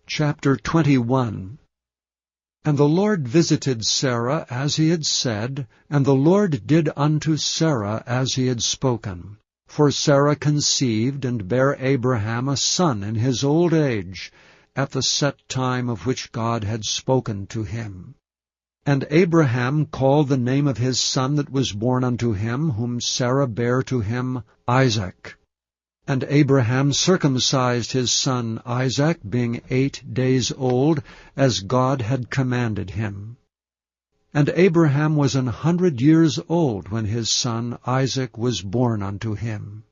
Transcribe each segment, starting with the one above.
Chapter 21. And the Lord visited Sarah as he had said, and the Lord did unto Sarah as he had spoken. For Sarah conceived and bare Abraham a son in his old age, at the set time of which God had spoken to him. And Abraham called the name of his son that was born unto him, whom Sarah bare to him, Isaac. And Abraham circumcised his son Isaac, being 8 days old, as God had commanded him. And Abraham was 100 years old when his son Isaac was born unto him.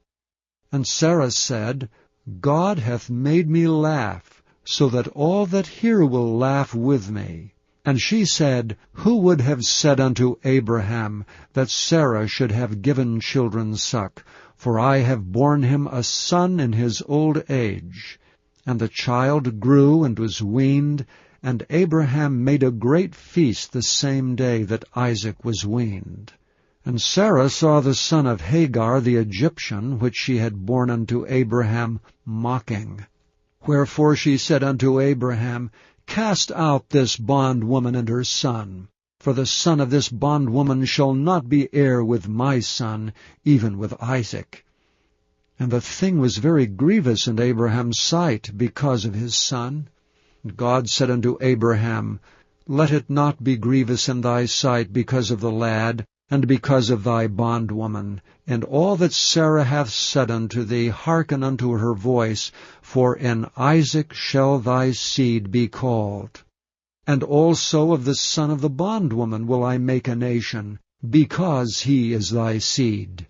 And Sarah said, God hath made me laugh, so that all that hear will laugh with me. And she said, Who would have said unto Abraham that Sarah should have given children suck? For I have borne him a son in his old age. And the child grew and was weaned, and Abraham made a great feast the same day that Isaac was weaned. And Sarah saw the son of Hagar the Egyptian, which she had borne unto Abraham, mocking. Wherefore she said unto Abraham, Cast out this bondwoman and her son, for the son of this bondwoman shall not be heir with my son, even with Isaac. And the thing was very grievous in Abraham's sight because of his son. And God said unto Abraham, Let it not be grievous in thy sight because of the lad, and because of thy bondwoman. And all that Sarah hath said unto thee, hearken unto her voice, for in Isaac shall thy seed be called. And also of the son of the bondwoman will I make a nation, because he is thy seed.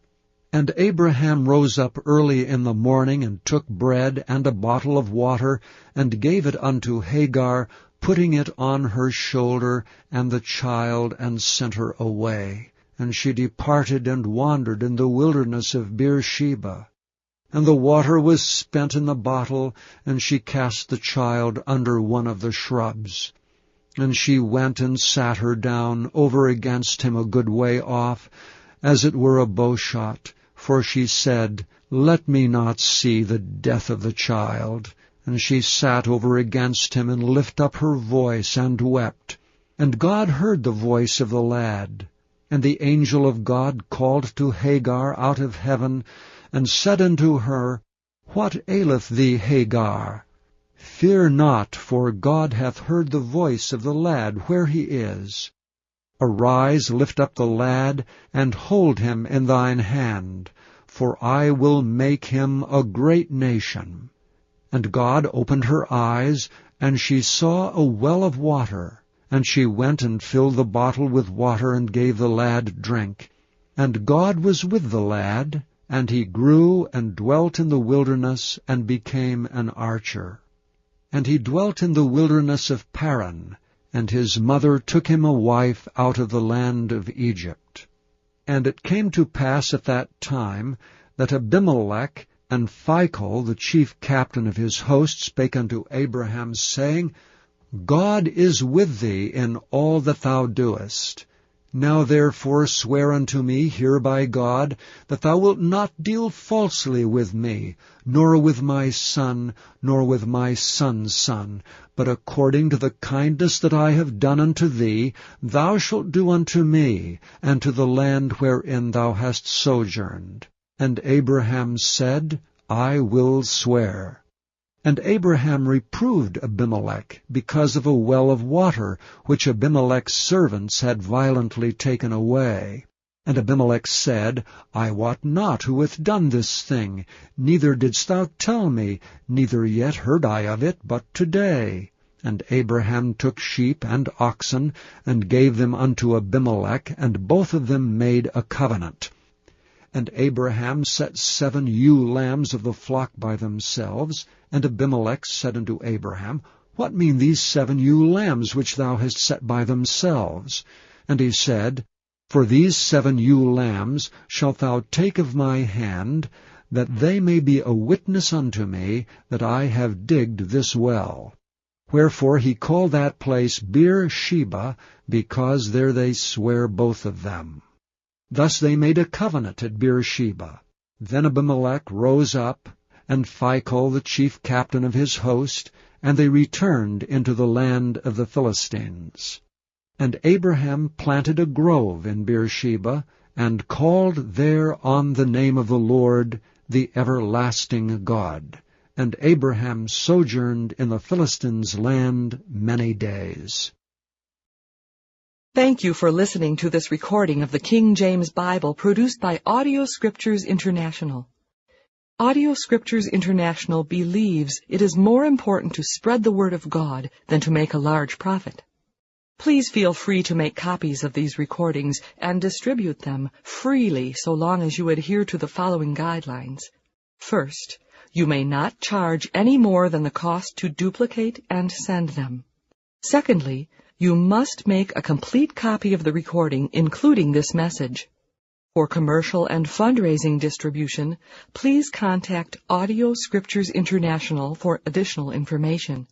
And Abraham rose up early in the morning, and took bread and a bottle of water, and gave it unto Hagar, putting it on her shoulder, and the child, and sent her away. And she departed and wandered in the wilderness of Beersheba. And the water was spent in the bottle, and she cast the child under one of the shrubs. And she went and sat her down over against him a good way off, as it were a bowshot. For she said, Let me not see the death of the child. And she sat over against him, and lifted up her voice, and wept. And God heard the voice of the lad. And the angel of God called to Hagar out of heaven, and said unto her, What aileth thee, Hagar? Fear not, for God hath heard the voice of the lad where he is. Arise, lift up the lad, and hold him in thine hand, for I will make him a great nation. And God opened her eyes, and she saw a well of water. And she went and filled the bottle with water, and gave the lad drink. And God was with the lad, and he grew and dwelt in the wilderness, and became an archer. And he dwelt in the wilderness of Paran, and his mother took him a wife out of the land of Egypt. And it came to pass at that time that Abimelech and Phicol, the chief captain of his host, spake unto Abraham, saying, God is with thee in all that thou doest. Now therefore swear unto me here by God, that thou wilt not deal falsely with me, nor with my son, nor with my son's son, but according to the kindness that I have done unto thee, thou shalt do unto me, and to the land wherein thou hast sojourned. And Abraham said, I will swear. And Abraham reproved Abimelech because of a well of water, which Abimelech's servants had violently taken away. And Abimelech said, I wot not who hath done this thing, neither didst thou tell me, neither yet heard I of it but today. And Abraham took sheep and oxen, and gave them unto Abimelech, and both of them made a covenant. And Abraham set 7 ewe lambs of the flock by themselves. And Abimelech said unto Abraham, What mean these 7 ewe lambs which thou hast set by themselves? And he said, For these 7 ewe lambs shalt thou take of my hand, that they may be a witness unto me that I have digged this well. Wherefore he called that place Beersheba, because there they sware both of them. Thus they made a covenant at Beersheba. Then Abimelech rose up, and Phicol the chief captain of his host, and they returned into the land of the Philistines. And Abraham planted a grove in Beersheba, and called there on the name of the Lord, the everlasting God. And Abraham sojourned in the Philistines' land many days. Thank you for listening to this recording of the King James Bible produced by Audio Scriptures International. Audio Scriptures International believes it is more important to spread the Word of God than to make a large profit. Please feel free to make copies of these recordings and distribute them freely so long as you adhere to the following guidelines. First, you may not charge any more than the cost to duplicate and send them. Secondly, you must make a complete copy of the recording, including this message. For commercial and fundraising distribution, please contact Audio Scriptures International for additional information.